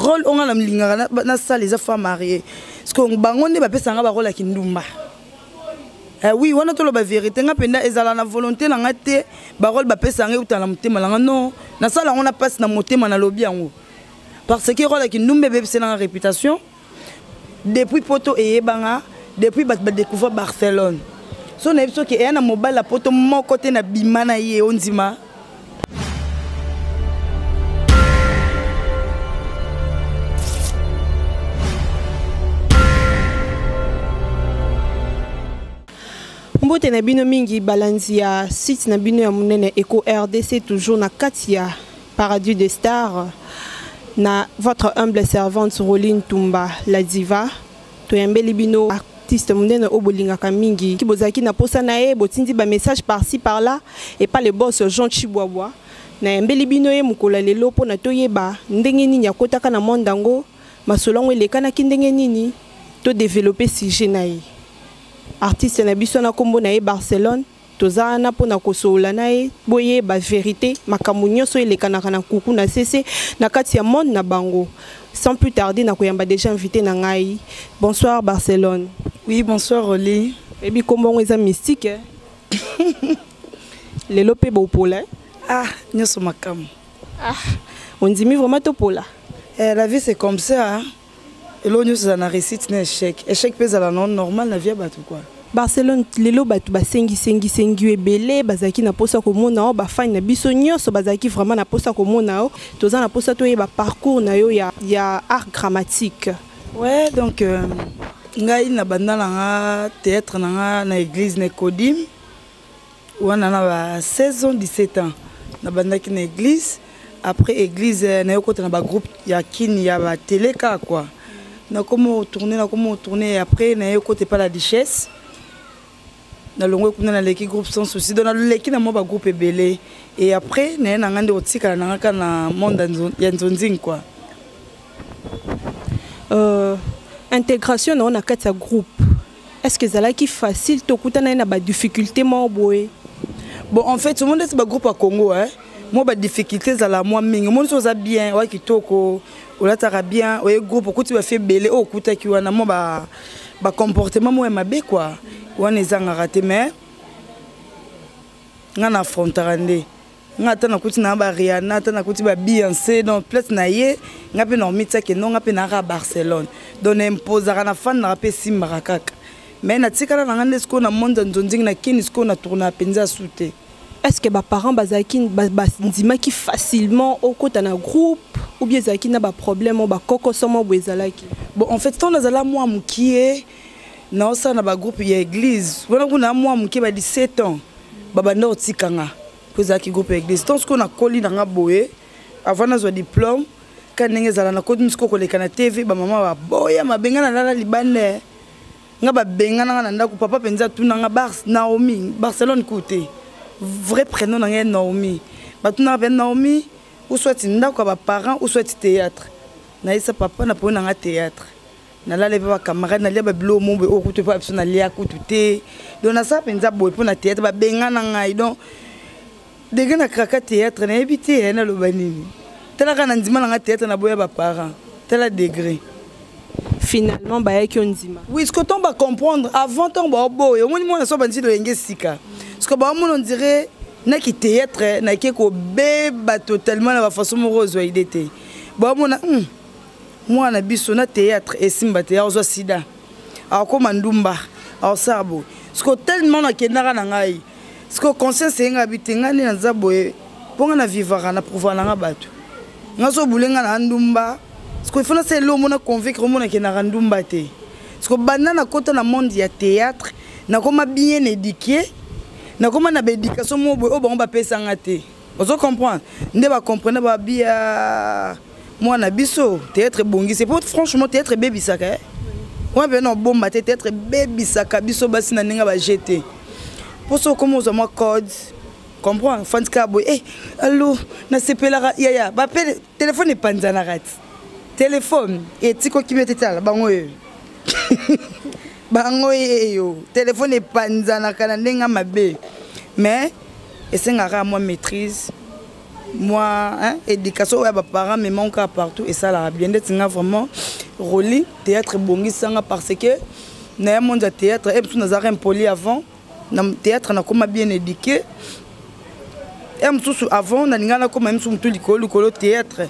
rôle on a la na ça les femmes mariées parce que bango ne ba pesa nga ba rôle ki ndumba. Oui, on a tout la vérité nga penda ezala na volonté na ngate ba rôle ba pesa nga utala mutema la non na ça là on a passe na motema na lobby yango parce que rôle ki ndumba bebe c'est na réputation depuis poto et banga depuis ba découvrir Barcelone so na biso ke na mobile la poto mon côté na bimana ye onzima. Mbote na bino mingi balanzi ya site na bino ya munene Eco RDC toujours na Katia Paradis des Stars na votre humble servante Roline Tumba la diva to yambeli bino artiste munene obolinga kamingi ki bozaki na posa na e botindi ba message par-ci par-là et pas le boss Jean Chibwabwa na yambeli bino e mukola lelo po na toyeba ndenge nini yakotaka na mondango masolongo elekana ki ndenge nini to développer sujet na e. Artiste na biso na kombo na Barcelone tozana pona kosola na boye ba vérité makambo nyonso elekanaka na kuku na cc na kati ya monde na bango. Sans plus tarder na koyamba déjà invité na ngai. Bonsoir Barcelone. Oui, bonsoir Oli. Et puis comment eza mystique lelo pe bopola. Ah, nyonso makam. Ah, on dit mi vraiment topola. La vie c'est comme ça. Et là, nous avons réussi un échec. Échec pèse à la non normale, la vie a battu quoi. Barcelone, lelo batu ba sengi ebele bazaki na posa komona o ba fan na biso nyonso bazaki vraiment na posa komona o toza na posa to yeba parcours na yo ya art dramatique. Ouais, donc ngai na banda na théâtre na église Nekodim wana na ba 16 ans 17 ans na banda ki na église après église na yo côté na ba groupe ya kini ya ba télé ka quoi. Na comment tourner après na yo côté pas la richesse na longo kuna na l'équipe groupe sans souci donc na l'équipe na mo ba groupe ebele et après na ngande otika na ngaka na monde ya nzonzing quoi. Intégration na kati ya groupe est-ce que zala ki facile to kutana na ba difficulté mo boye. Bon en fait tout le monde est ba groupe à Congo hein moi ba difficulté za la moi mingi monde soza bien wa kitoko ola tara bien oye groupe okuti ba fait belé o kuta ki wana mo ba comportement mo mabe quoi wana ezanga raté mais ngana affrontarande ngata na kuti na ba Rihanna ta na kuti ba Beyoncé donc place na ye ngape na mitsa ke non ngape na ra Barcelone donc imposer na fan na pe simba kaka mais na tikala na ngande sko na monde nzonzing na kini sko na tourna penza souté. Est-ce que les parents ndima ki facilement au côté na groupe ou bien zaki na ba problème ou ba koko somo bwezalaki. Bon en fait tant nazala moi mukie na ça na ba groupe ya église wana kuna moi mukie ba 17 ans baba ndo tikanga kozaki groupe ya église tant ce qu'on a collé na ngaboye avant na zo diplôme quand ndenge zala na kodi nsko koleka na TV ba mama ba boya mabengana na libane nga ba bengana na ndako papa penza tuna nga Naomi Barcelone côté vrai prénom na Naomi batuna ben Naomi ou soit ndako ba parents ou soit théâtre na isa papa na pona nga théâtre na la leva camarade na lia ba bilo mombe o kutu pa na lia kututé donc na ça penza boy pona théâtre ba bengana ngai donc dege na kraka théâtre na ebité na lo banini tela kana ndima na nga théâtre na boya ba parents tela degré finalement ba yaki ondima. Oui ce que on va comprendre avant on va boy au moins na so bandi do yenge sika parce que bah on dirait na ki théâtre na ki ko beba totalement la façon rose wa idété bah on a moi na biso na théâtre et simba théâtre zo sida a ko mandumba a sabo parce que tellement na kenara na ngai parce que conscience nga bitenga ni na zaboye ponga na vivre na pouvoir na batu ngaso bulenga na ndumba parce que il faut na c'est l'homme na convaincre mon na kenara ndumba te parce que banana kota na monde ya théâtre na koma bien éduqué na comment na éducation mo boy o ba on ba pesa ngate ozo comprendre nde ba comprendre ba bia moi na biso théâtre bongi c'est pour franchement théâtre baby saka ouais ben non bomba théâtre baby saka biso basi na ninga ba jeter pour ça comment on moi code comprendre fanska boy eh allo na sepela ya ba téléphone e panzana rat téléphone et tiko ki meteta bango bango yo téléphone panza na kana ndenga mabe mais et c'est ngara moi maîtrise moi hein éducation ouais parents mais mon cas partout et ça là bien d'être vraiment rôle théâtre bongi sanga parce que na monde de théâtre et tout nazar impoli avant na théâtre na comme bien éduqué et tout avant na ngana comme même tout likolo théâtre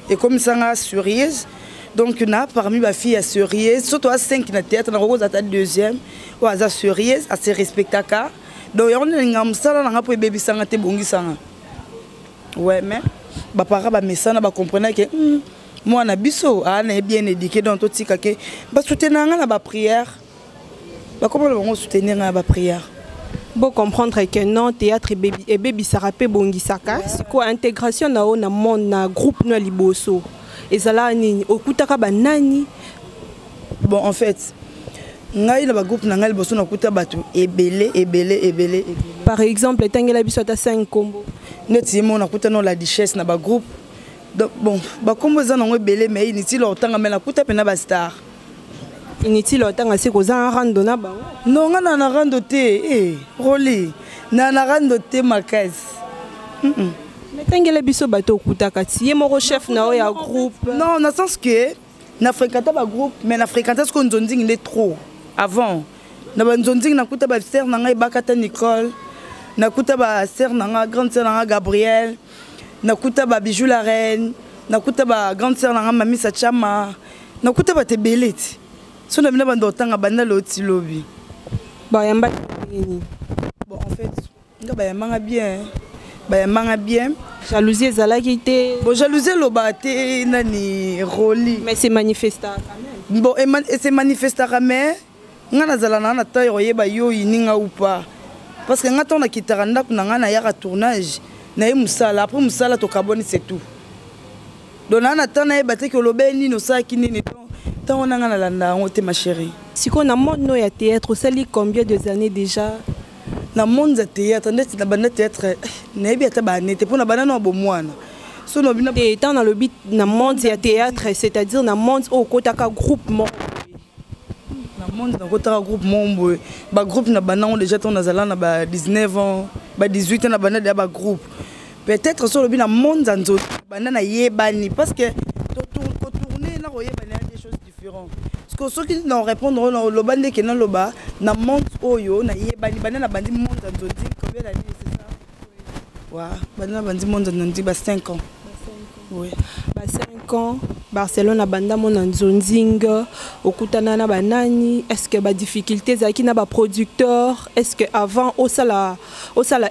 et comme sanga cerise donc na parmi ma fille à cerise surtout à 5 na théâtre na rose à ta deuxième ou à cerise à se respecter ka donc on ngam sala na pour bébé sanga te bongi sanga. Ouais, mais les parents comprennent que moi, je suis bien éduqué dans tout ce que je soutenir la prière. Comment soutenir la prière? Bon, comprendre que non, théâtre et bébé sarapé bongi saka. C'est quoi intégration na mon groupe na liboso? Et ça là, au kutaka banani. Bon, en fait, ngai na groupe na ngai liboso na kuta batu ebele. Par exemple, tangela biso ta 5 combos. Neti mo na kuta no la richesse na ba groupe. Donc bon, ba combo za nango ebele mais inutile otanga mais na kuta pena ba star. Inutile otanga se ko za rando na ba. Non nga na rando te roli. Na rando te makasi. Mais tangela biso bato kuta kati ye moko chef na o ya groupe. Non, dans le sens que na fréquenté ba groupe mais na fréquenté ce qu'on ndonding il est trop avant. Na ba ndonding na kuta ba star na ngai bakata Nicole. Nakuta ba sœur nanga grande sœur nanga Gabriel, nakuta ba Bijou la reine, nakuta ba grande sœur nanga Mami Sachama, nakuta ba tebeleti. So na bina bando tanga banda loti lobi. Ba yamba ni. Bon en fait, nga ba yamba bien. Ba yamba bien. Jalousie ezalaki te. Bon jalousie loba te nani roli. Mais c'est manifesta quand même. Bon et c'est manifesta mais nga nazala na ta yoyeba yo yininga ou pas. Parce que quand on a quitté Randa, on a un tournage, on a eu Moussala, après Moussala, to carbone, c'est tout. Donc on a attendu que le béni nous sa qui n'est pas. Tant on a un landa, on était ma chérie. Si on a monde no ya théâtre, ça lit combien de années déjà? Na monde de théâtre, on est na bande théâtre, na bien ta bande, t'es pour na bande no bomouana. So no bina. Et étant dans le but na monde ya théâtre, c'est-à-dire na monde au kotaka groupement. Dans le groupe membre ba groupe na banana déjà ton nazala na ba 19 ans ba 18 ans na banana de ba groupe peut-être sur le bien monde dans banana yebani parce que tourner na yebani des choses différentes parce que ceux qui n'ont répondre le bande que dans le bas na monde oyo na yebani banana bandi monde dans combien d'années c'est ça ouais banana bandi monde dans ba 5 ans. Oui. 5 ans, Barcelone a banda mon nzonzing, okutana na banani, est-ce que ba difficultés zaki na ba producteur, est-ce que avant au sala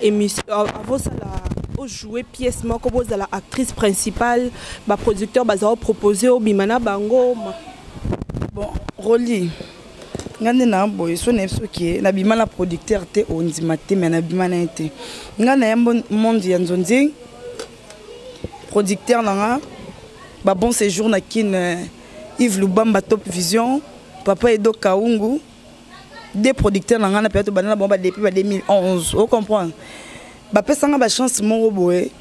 émission avant sala au jouer pièce moko boza la actrice principale, ba producteur baza proposer au bimana bango. Bon, Roli. Ngande na boy so na so ki na bimana producteur te ondima te mais na bimana te. Ngana yambo monde ya nzonzing. Producteur nanga ba bon séjour na kin Yves Lubamba Top Vision Papa Edo Kaungu des producteurs nanga na peut-être banana bomba depuis 2011 on comprend ba pesanga ba chance mon roboé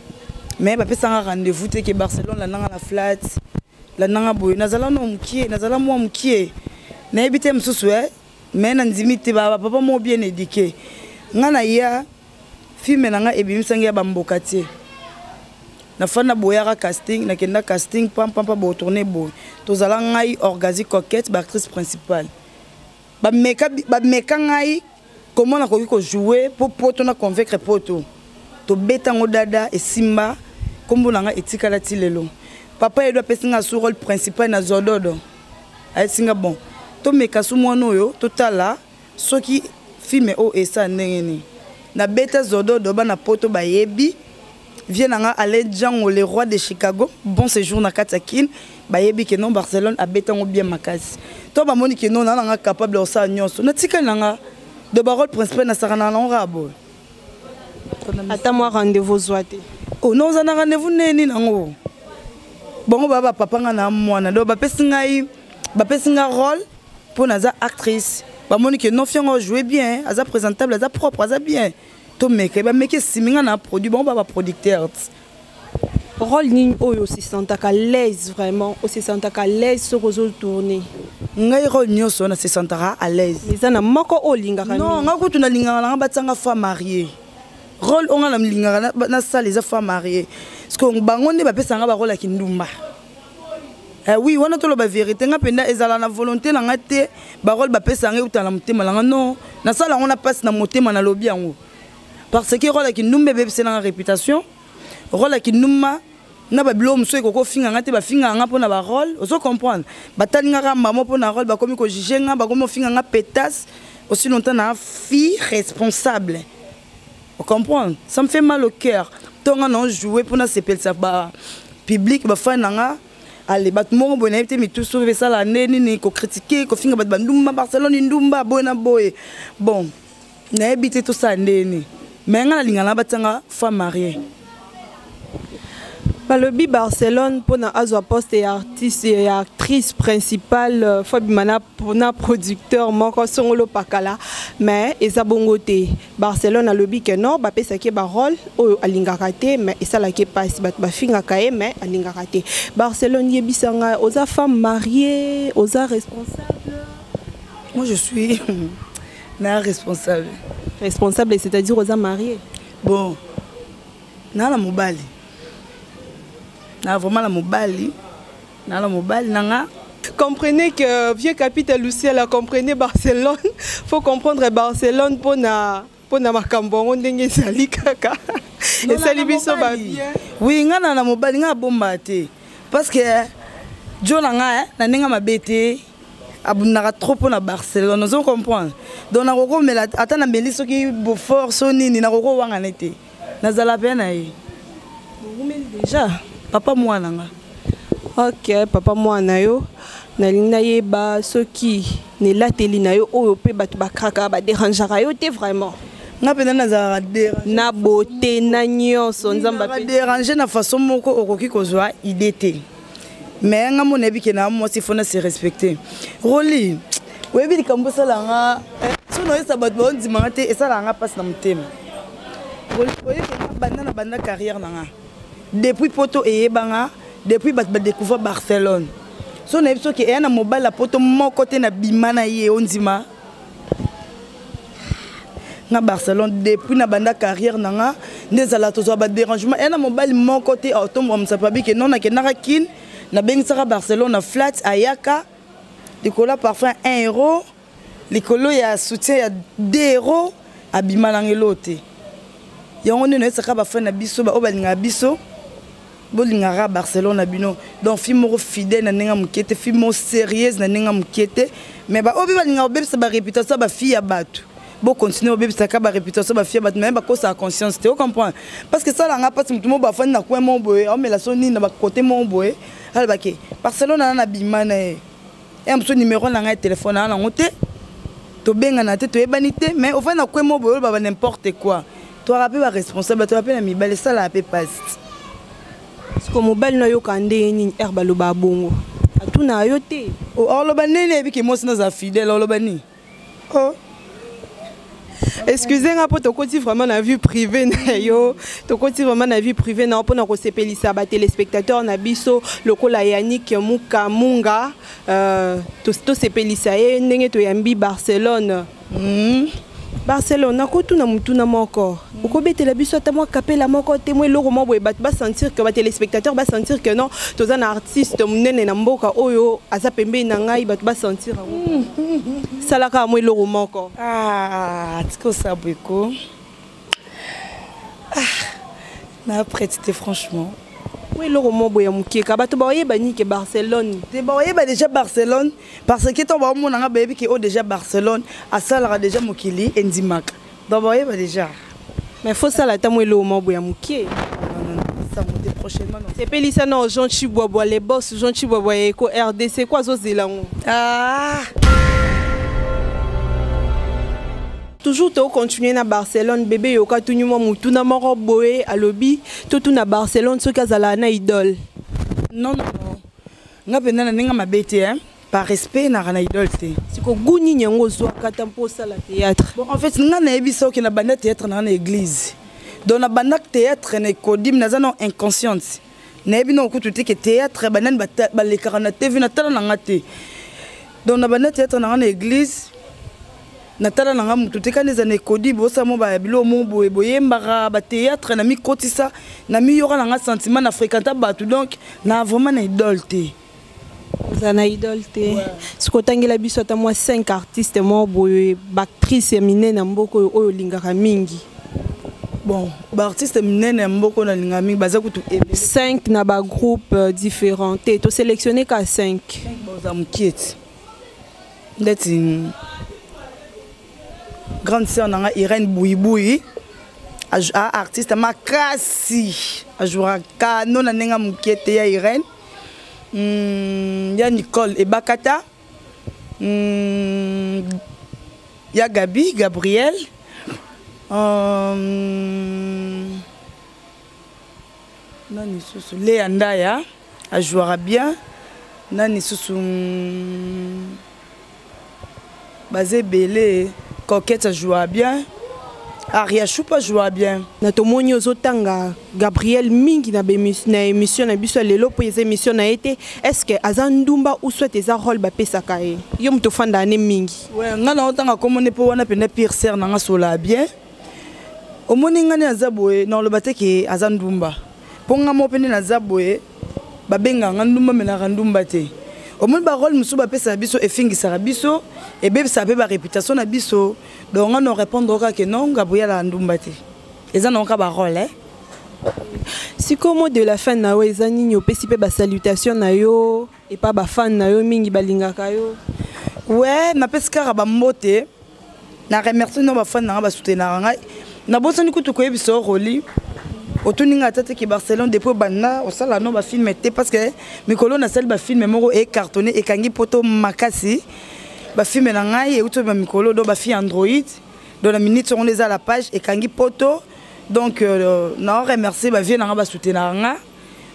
mais ba pesanga rendez-vous te que Barcelone la nanga la flat la nanga boy nazala no mkie nazala mo mkie na ebité msusu mais na ndimite ba papa mo bien éduqué ngana ya film nanga ebimisangi ba mbokati na fana boyara casting na kenda casting pam bo tourner bo tozala ngai orgazi coquette ba actrice principale ba meka ngai comment na ko jouer pour poto na convaincre poto to betango dada et simba kombo nanga etikala tilelo papa edo pesinga sur rôle principal na zododo ay singa bon to meka su mwana oyo totala soki filme o esa ndengeni na beta zododo ba na poto ba yebi vient à Alain Django, le roi de Chicago, bon séjour na Katakin, ba yebi que non Barcelone a béton bien makasi. Toi ba moni que non na capable de ça nyonso. Na tika nanga de barol principal na sarana na rabo. Attends-moi rendez-vous zoité. Oh non za na rendez-vous neni nango. Bon baba papa nga na mwana do ba pesinga rôle pour naza actrice. Ba moni que non fiango jouer bien, aza présentable, aza propre, aza bien. Mais siminga na produit bon ba producteur rôle ni oyo si senta à l'aise vraiment aussi senta à l'aise sur aux tourner ngai rôle nyoso na se sentara à l'aise mais ça na moko olinga non ngako tuna linga na batanga femme mariée rôle on a linga na salle les femmes mariées parce que bango nde bapesanga barole ya kindumba. Oui, on a tout la vérité. On a penda ezala na volonté na ngate barole bapesanga utala mutema langa non. Na sala on a passe na motema na lobby yango. Parce que role ya kindumba bebe c'est na réputation. Role ya kindumba na babilo mso ekoko finga ngate ba finga nga pona ba role. Ozo comprendre. Batalinga ka mama pona role ba komi ko jigenga ba komi finga nga pétasse. Aussi longtemps na fille responsable. Vous comprenez? Ça me fait mal au cœur. Tant qu'on a joué pour nous s'appelle ça public, bah fin nanga. Allez, bat mon bon invité mais tout sauver ça l'année ni ko critiquer, ko finga bat bandumba Barcelone ndumba bona boy. Bon, na habité tout ça ndeni. Mais nga lingana batanga femme mariée. Balobi Barcelone pour na azwa poste et artiste et actrice principale Fabimana pour na producteur moko songolo pakala mais eza bongote Barcelone a lobi que non ba pesa ke ba rôle o alingaka te mais esala ke passe ba finga kae mais alingaka te Barcelone yebisanga oza femme mariée oza responsable. Moi je suis na responsable. Responsable c'est-à-dire oza mariée. Bon. Na la mobali. Na vraiment la mobali. Na la mobali nanga. Comprenez que vieux capitaine Luciel a comprenez Barcelone. Faut comprendre Barcelone pour na makambo ndenge sali kaka. Et sali biso ba bien. Oui, ngana na mobali nga bomba te. Parce que John nga na ninga mabete abunaka trop pour na Barcelone, vous comprenez. Donc na roko mela ata na meli soki bo force nini na roko wanga nete. Na zala pena yi. Vous déjà Papa moi nanga. Ok, papa moi na yo. Na yeba soki ne lateli na yo oyo pe batu bakraka ba dérangeaka yo te vraiment. Nga pena na za déranger. Na beauté na nyonso nzamba pe déranger na façon moko okoki kozwa idée te. Mais nga mon ebi ke na moi si fona se respecter. Roli. Webi likambo sala nga. Sono esa batu ba ndimanga te esala nga passe na mutema. Roli oye ke na banda carrière nanga. Depuis poto eyebanga depuis bat découvrir Barcelone so na biso ke na mobile la poto mon côté na bimana ye ondima na Barcelone depuis na banda carrière nanga ndezala tozo ba dérangement na mobile mon côté autombo msapabi ke non na ke na kin na bengisaka Barcelone na flat ayaka likolo parfum 1 euro likolo ya soutien ya 2 euros abimana ngelote yango neno esaka ba fa na biso ba obalinga biso bolingara Barcelone bino donc film fidèle na ninga mukete film sérieuse na ninga mukete mais ba obi balinga obebisa ba réputation ba fille ya batu bo continuer obebisa ka ba réputation ba fille ya batu mais ba ko sa conscience te, vous comprenez parce que ça la nga passe mutumo ba fani na coin mon boy on met la soni na ba côté mon boy ala ke Barcelone na bimana e mso numéro na nga téléphone na ngote to benga na te to ebanité mais au fait na coin mon boy ba n'importe quoi to rappel ba responsable to rappel na mibale ça la pe passe. Comme mobile na yo kande ni herba lo ba bongo atuna yo te o lo banene bi ke mo sina za fidèle lo bani oh excusez-moi pour ton côté vraiment la vie privée na yo ton côté vraiment la vie privée na pour na ko sepelisa ba téléspectateurs na biso lokola Yannick Munga to sepelisa e ndenge to yambi Barcelone Barcelone akotuna mutuna moko okobetela biso ata mwa kapela moko te mwe loko mwa bat ba sentir que ba téléspectateurs ba sentir que non toza na artiste munene na mboka oyo aza pembe na ngai bat ba sentir salaka mwe loko moko tiko sabweko na prêté franchement oui loko mwa ya mukeka bato ba oyeba ni ke Barcelone te ba oyeba déjà Barcelone parce que to ba mona nga bayebi ke o déjà Barcelone asalaka déjà mokili endimaka donc ba oyeba déjà mais faut ça la tamwe loko mwa ya mukie ça monte prochainement non c'est pelisa non Jean Chibobo les boss Jean Chibobo eko RDC quoi zo zelango toujours to continuer na Barcelone bébé yoka tunyuma mutu na moko boye alobi to tu na Barcelone soki azala na idole non nga pena na ninga mabete par respect na na idole te siko guni nyango zo kata mposa la théâtre bon en fait nga na ebiso ki na banda théâtre na église donc na banda théâtre na kodim na zano inconsciente na ebi no kutu te ke théâtre banan ba le 40 TV na tala na ngate donc na banda théâtre na église natala nanga mutu te kana ezana ekodi bosamo ba bilomo boye boyembaka ba théâtre na mikotisa na miyora nanga sentiment na fréquenta bato donc na vraiment na idole te. Zana idole te. Ce que tangela biso ta moi 5 artistes mo boye actrice minene mboko oyo lingaka mingi. Bon, ba artiste minene mboko na linga mingi baza kutu 5 na ba groupe différents. To sélectionner ka 5. Boza mkiet. Ndeti grande sœur nanga Irène Bouiboui a artiste makasi a jouera kano na nenga mkiete ya Irène. Ya Nicole Ebakata. Ya Gabi Gabriel. Nani susu Léa Ndaya a jouera bien. Nani susu Bazé Belé Coquette a joué bien. Aria Choupa joue bien. Na tomoni ozotanga Gabriel mingi na émission na biso lelo po émission na été est-ce que azandumba ou soit eza rôle ba pesaka e yo mto fanda ne mingi ouais ngana otanga komone po wana pena pire ser na sola bien omoni ngani azaboe na lo bateke azandumba ponga mo pene na zaboe babenga ngandumba mena randumba te omoni ba rôle musu ba pesa biso efingisa biso et bebe ça peut ba réputation na biso. Donc on répondre que non, Gabriel a ndumbate. Et ça n'a pas rôle. Si comme de la fin na yo ezani nyo pesi pe ba salutation na yo et pas ba fan na yo mingi balinga kayo. Ouais, na peska ba mbote. Na remercie no ba fan na ba soutenir nga. Na bosani kutu ko yebiso roli. Otuninga tata ki Barcelone depuis banda o sala no ba film était parce que mikolo na sel ba film moko e cartonné e kangi poto makasi. Ba film na ngai et uto ba mikolo do ba fi Android dans la minute on les a la page et kangi poto donc na remercier ba vie na ba soutenir nga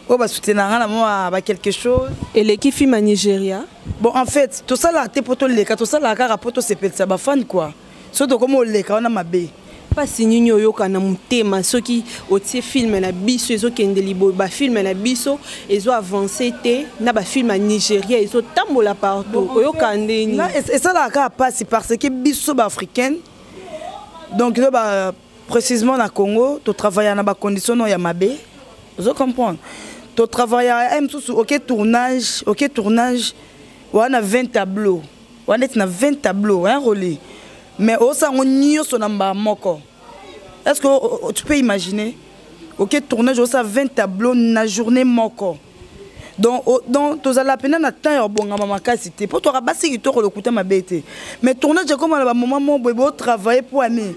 o ba soutenir nga na moi ba quelque chose et l'équipe film à Nigeria bon en fait tout ça là te poto le ka tout ça là ka poto c'est peut-être ba fan quoi surtout comme le ka on a mabe pas signé yoka na mutema soki otie film na biso ezo kende libo ba film na biso ezo avancer te na ba film à Nigeria ezo tambola partout oyoka ndeni et ça là ka passe parce que biso ba africaine donc ba précisément na Congo to travailler na ba condition no ya mabe vous comprendre to travailler am sous OK tournage on a 20 tableaux on est na 20 tableaux hein relais. Mais au sein on n'y son amba moko. Est-ce que tu peux imaginer? Ok tournage au sein 20 tableaux na journée moko. Donc tous à la peine na temps bon mama kasité. Pour toi rabasi qui toi le coûter ma bête. Mais tournage comme à moment mon bébé travailler pour ami.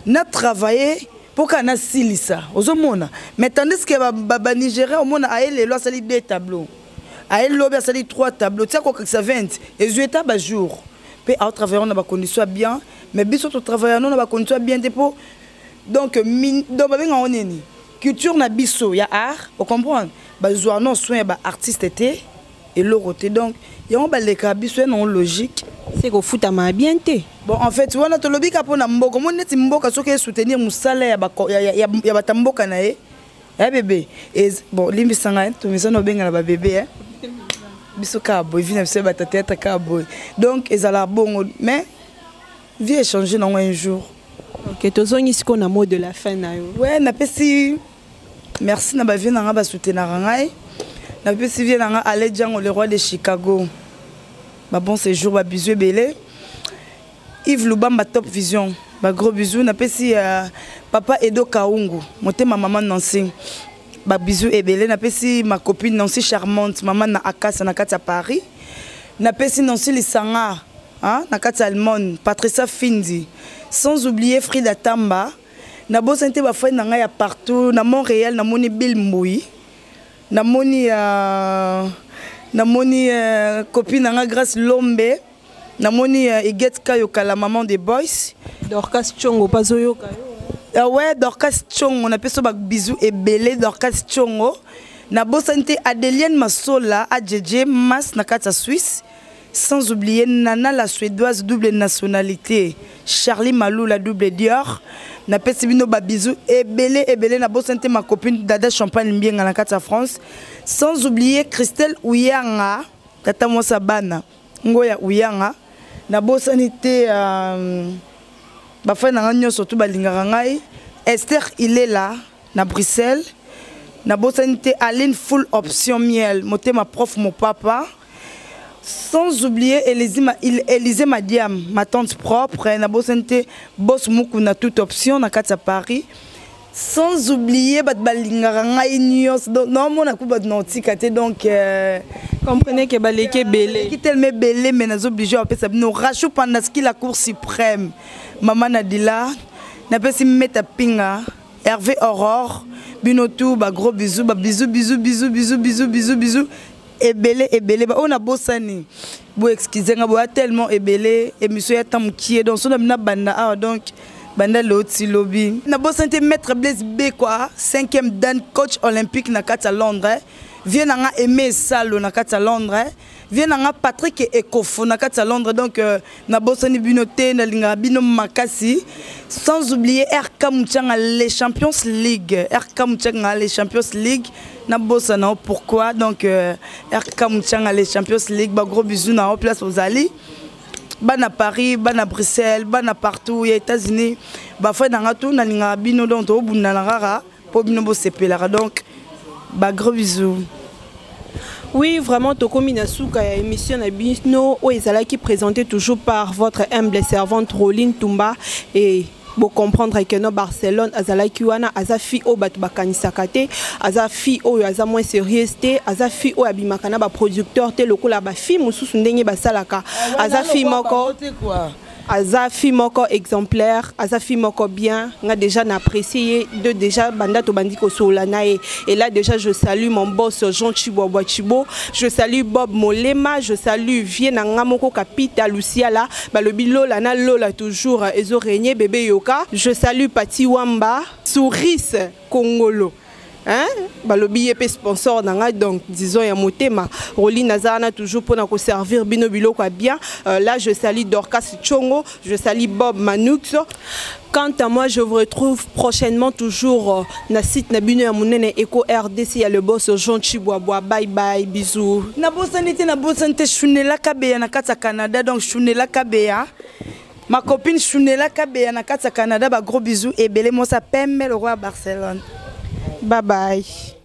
Na travailler pour qu'on a silisa. Ozomona. Mais tandis que baba Nigeria au monde a elle lo sali 2 tableaux. A elle lo a sali 3 tableaux. Tu sais quoi que ça 20 et je étais par jour. À travailler on a pas condition bien mais biso to travailler on a pas condition bien dépôt donc donc ben on est ni culture na biso ya art on comprend ba jour non soin ba artiste était et l'autre donc y on ba les biso non logique c'est ko futa ma bien té bon en fait on a to lobby ka pona mboko mon neti mboka soki soutenir musala ya ba ya batamboka na e bébé et bon limbi sanga to misano benga na ba bébé hein biso ka boy vient se ba tête ka boy donc ezala bon mais vie échanger dans un jour OK tozongi siko na mot de la fin na yo ouais na pesi merci na ba vie na ba soutenir ngai na pesi vie na aller Django le roi de Chicago ba bon séjour ba bisou belé Yves Lubamba Top Vision ba gros bisous na pesi papa Edo Kaungu motema maman Nancy ba bisou ebele na pesi ma copine Nancy charmante maman na Akasa na kati ya Paris na pesi Nancy Lisanga hein na kati Allemande Patricia Findi sans oublier Frida Tamba na bosante ba frère na nga ya partout na Montréal na moni Bill Mboui na moni copine na nga Grace Lombe na moni Iget Kayoka la maman des boys Dorcas Chongo pazoyoka ouais Dorcas Chongo on appelle ça ba bisou et belé Dorcas Chongo na bosante Adelienne Masola a JJ Mas na kata Suisse sans oublier Nana la suédoise double nationalité Charlie Malou la double Dior na pesi bino ba bisou et belé na bosante ma copine Dada Champagne Mbienga na kata France sans oublier Christelle Ouyanga tata Mosa Bana Ngoya Ouyanga nabosani te bafai nanga nyonso surtout balingaka ngai. Esther il est là na Bruxelles. Nabosani te Aline full option miel, motema prof mon papa. Sans oublier Élisée Madiam, ma tante propre, nabosani te boss muku na toute option na kati Paris. Sans oublier bat balingaka ngai nyonso. Non mon akuba nautika te donc comprenez que baleke belé. Qui tellement belé mais nous obligés à passer nous rachou pendant ce qui la cour suprême. Maman Nadila, n'a pas si mettre pinga. Hervé Aurore, binotou ba gros bisous, ba bisous. Ebele ba on a bossani. Bo excusez nga bo tellement ebele et monsieur ya tamkié donc son na banda donc banda l'autre lobby. Na bossante maître Blaise B quoi, 5e dan coach olympique na kata Londres. Vient nga aimer Salo na kata Londres. Vient nga Patrick Ekofo na kata Londres donc na bossani binoté na linga bino makasi. Sans oublier RK Mouchanga les Champions League. RK Mouchanga les Champions League. Na bossa na pourquoi donc RK Mouchanga les Champions League ba gros bisous na place aux Ali. Ba na Paris, ba na Bruxelles, ba na partout, les États-Unis. Ba fa na tout na linga bino donc to bunda na rara po bino bo sepelara donc ba gros bisous. Oui, vraiment, Tokomi Nasuka, émission Nabino, où ils qui présenté toujours par votre humble servante Roline Tumba et pour comprendre que no Barcelone, Azalaki wana, Azafi o batubakani sakate, Azafi o aza moins sérieux te, Azafi o abimakana ba producteur te loko la ba film ou sous ndenge basalaka, Azafi moko. Azafi moko exemplaire, Azafi moko bien, on a déjà apprécié de déjà banda to bandiko solanae et là déjà je salue mon boss Jean Chibo, je salue Bob Molema, je salue Viena Ngamoko Kapita Lucia là, balobi Lola na Lola toujours ezo régné bébé Yoka, je salue Pati Wamba, Souris Congolo. Hein? Balobi est sponsor donc disons ya motema Roli Nazana toujours pour nous servir bino biloko bien. Là je salue Dorcas Chongo, je salue Bob Manoux. Quant à moi je vous retrouve prochainement toujours na site na bino ya munene Eco RDC ya le boss Jean Chiboaboa. Bye bye, bisous. Na bosanité Shunela Kabeya na kata Canada donc Shunela Kabeya. Ma copine Shunela Kabeya na kata Canada ba gros bisous et belé moi ça pemme le roi Barcelone. Bye bye.